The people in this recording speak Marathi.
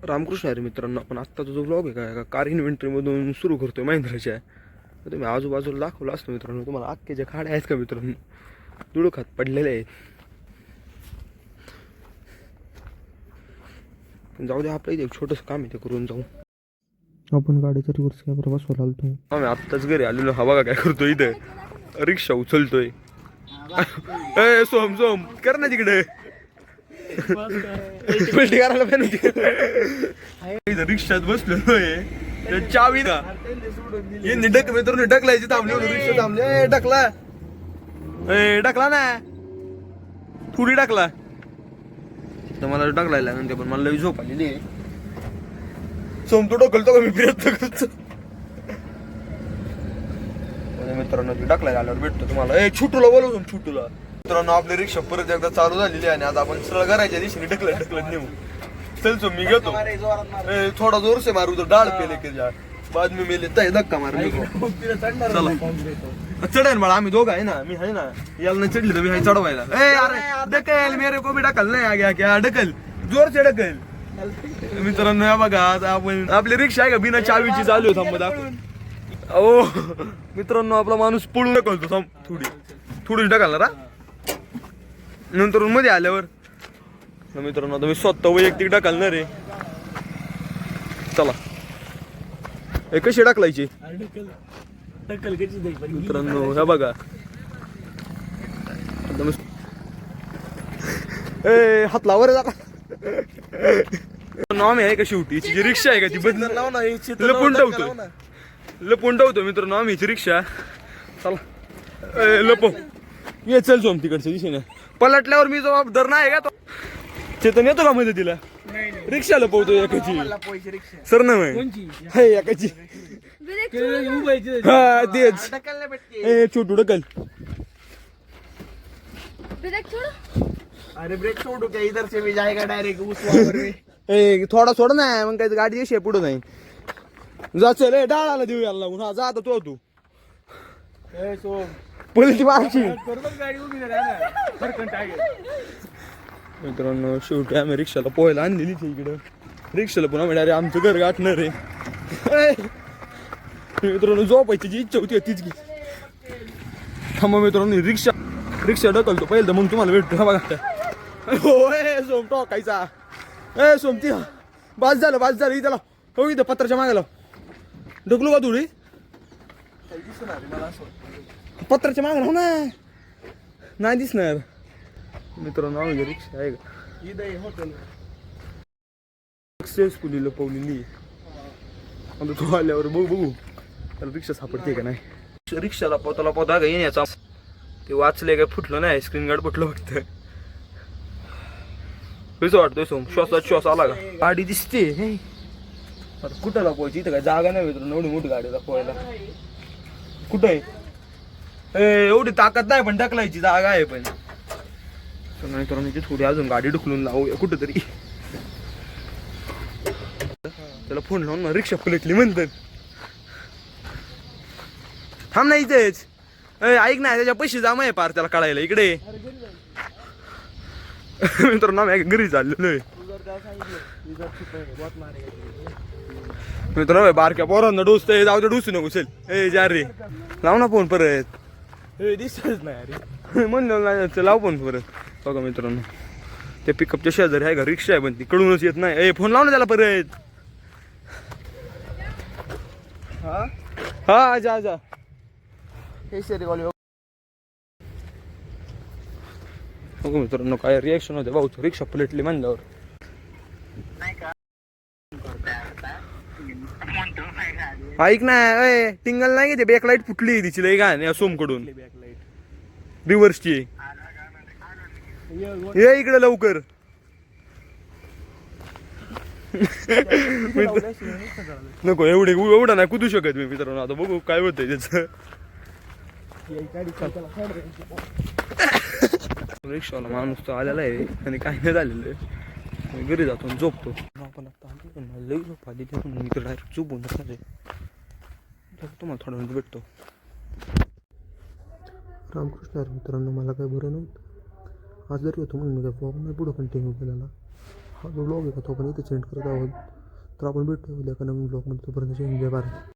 रामकृष्ण अरे मित्रांनो, आपण आत्ताचा जो ब्लॉग आहे का कार इन्व्हेंटरीमधून सुरू करतोय महिंद्राच्या. तर तुम्ही आजूबाजूला दाखवलं असतं मित्रांनो तुम्हाला. अख्ख्याच्या खाड्या आहेत का मित्रांनो, दुडखात पडलेले आहेत. पण जाऊ दे, आपलं इथे एक छोटंसं काम आहे ते करून जाऊ. आपण गाडीचा रिव्हर्स कॅमेरा बसवायला आलतो. आम्ही आत्ताच घरी आलेलो. हा बघा काय करतोय, इथं रिक्षा उचलतोय. ए सोम सोम कर ना तिकडे. पलटी करायला पाहिजे. रिक्षात बसलो चावी का डक मित्रांनो डकलायची थांबली. रिक्षा थांबली. डकला ना थोडी टाकला तर मला टाकलायला नंतर. पण मला लई झोप आलेली आहे. सोम तू ढकलतो का मी प्रयत्न करतो. मित्रांनो ती टाकलाय आल्यावर भेटतो तुम्हाला. छोटूला बोलवतो छोटूला. मित्रांनो आपली रिक्षा परत एकदा चालू झालेली आहे आणि आता आपण सरळ घराच्या दिशेने ढकलत नेऊ. चल सो मी घेतो. थोडा जोर से मारू तर डाळ पेले की बाद मी मेले तय धक्का मार. चढेल मला. आम्ही दोघं आहे ना. मी आहे ना. याला नाही चढली तर मी आहे चढवायला. अरे ढकल मेरे को भी ढकल नाही आग्या क्या ढकल जोर से ढकल. मित्रांनो या बघा आपण आपली रिक्षा आहे का बिना चावीची चालू आहे. थांब दाखव. ओ मित्रांनो आपला माणूस पळून ढकलतो. थांब थोडी ढकलणार हा. नंतर मध्ये आल्यावर मित्रांनो आता मी स्वतः वैयक्तिक ढकलणार आहे. चला कशी ढकलायची मित्रांनो ह्या बघा. हात लावर आम्ही आहे का शेवटी जी रिक्षा आहे का ती बदल लाव ना. लपून ठेवतो मित्रांनो आम्ही रिक्षा. चला लपव ये. चल सोम तिकडच्या दिशेने. पलटल्यावर मी जबाबदार नाही का. तो चेतन येतो का मदतीला. रिक्षा लपवतो एकाची सर ना एकाची. हा तेच छोटू ढकल. अरे ब्रेक छोड़ो क्या, इधर से भी जाएगा डायरेक्ट उस वावर में. थोडा सोड ना मग काय गाडी अशी पुढे नाही. जा चल डाळाला देऊ यायला लागून. हा जा आता तो पलटी मारची. मित्रांनो शेवटी आम्ही रिक्षाला पोहायला आणलेली इकडं. रिक्षाला पण आम्ही डायरेक्ट आमचं घर गाठणार आहे. मित्रांनो झोपायची जी इच्छा होती तीच की. थांबा मित्रांनो रिक्षा ढकलतो पहिलं मग तुम्हाला भेटतो. बघा होय सोम टोकायचा. सोम ती बाज झालं इथं. हो इथं पत्राच्या मागायला ढकलू का थोडी. पत्राच्या मागे राहू ना. नाही दिसणार. मित्रांनो आम्ही रिक्षा आहे का सक्सेसफुली लपवलेली. आता तो आल्यावर बघू त्याला रिक्षा सापडते का नाही. रिक्षाला पोता का येण्याचा ते वाचले काय फुटलं नाही. स्क्रीन गार्ड फुटलं फक्त. कसं वाटतंय सोम श्वासात श्वास आला का. गाडी दिसते कुठं लपवायची. इथं काय जागा नाही मित्रांनो एवढी मोठी गाडी लपवायला. कुठं आहे एवढी ताकद नाही पण ढकलायची जागा आहे. पण मित्रांनो थोडी अजून गाडी ढकलून लावूया कुठंतरी. त्याला फोन लावून रिक्षा पलटली म्हणतात. थांब नाही इथेच. ऐक ना त्याच्या पैसे जमा आहे पार त्याला कळायला इकडे. मित्रांनो आम्ही घरी चाललेलो आहे. मित्रांनो बारक्या पोरांना डोसतंय. जाऊ दे डोसू नको. चल जा रे लाव ना फोन परत. दिसतच नाही अरे म्हणलं नाही. लाव फोन परत. बघा मित्रांनो त्या पिकअपच्या शेजारी आहे का रिक्षा आहे पण ती कडूनच येत नाही. फोन लाव ना त्याला परत. हा जा मित्रांनो काय रिएक्शन होते भाऊ. रिक्षा पलटली म्हणल्यावर. ऐक ना टिंगल नाही घेते. बॅकलाईट फुटली तिची लई का सोमकडून रिव्हर्सची. ये इकडे लवकर. नको एवढा नाही कुदू शकत मी मित्रांनो. आता बघू काय होतंय त्याच. रिक्षावाला माणूस तो आलेला आहे आणि काही नाही झालेलं आहे. घरी जातो झोपतो. आपण आता लई झोप आली मी तर डायरेक्ट झोपून तुम्हाला थोडा वेळ भेटतो. रामकृष्ण मित्रांनो मला काय बरं नव्हतं. आज जरी होतो म्हणून मी काय प्रॉब्लेम नाही पुढं कंटिन्यू केलेला. हा जो ब्लॉग आहे का तो पण इथे सेंड करत आहोत. तर आपण भेटूया उद्या एका नवीन ब्लॉगमध्ये. तोपर्यंत जय हिंद, जय भारत.